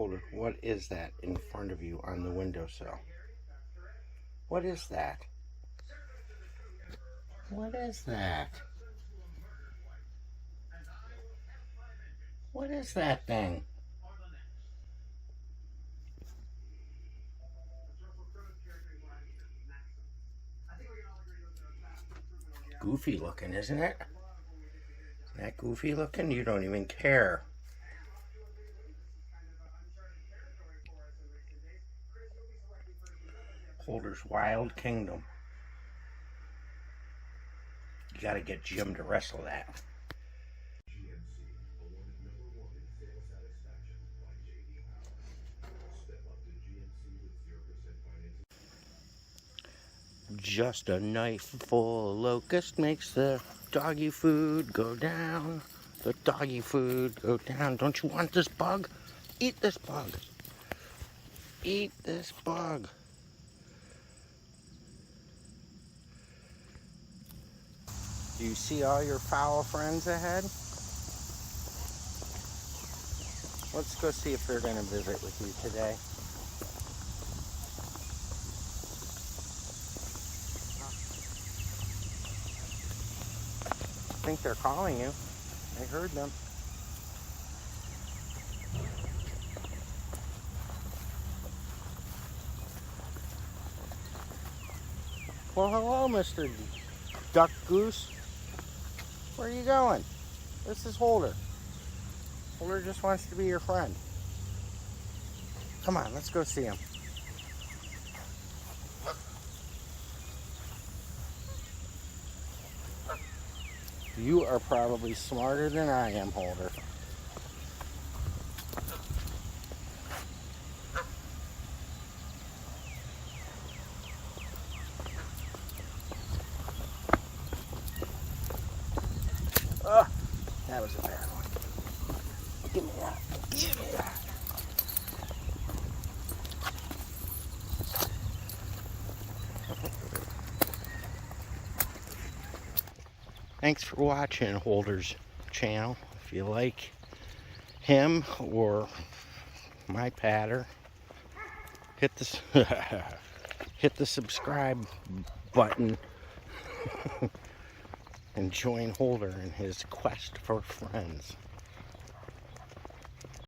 Holder, what is that in front of you on the windowsill? What is that? What is that? What is that thing? Goofy looking, isn't it? Isn't that goofy looking? You don't even care. Holder's Wild Kingdom. You gotta get Jim to wrestle that. Just a knife full of locust makes the doggy food go down. The doggy food go down. Don't you want this bug? Eat this bug. Eat this bug. Do you see all your fowl friends ahead? Let's go see if they're going to visit with you today. I think they're calling you. I heard them. Well, hello, Mr. Duck Goose. Where are you going? This is Holder. Holder just wants to be your friend. Come on, let's go see him. You are probably smarter than I am, Holder. That was a bad one. Give me that. Give me that. Thanks for watching Holder's channel. If you like him or my patter, hit the subscribe button and join Holder in his quest for friends.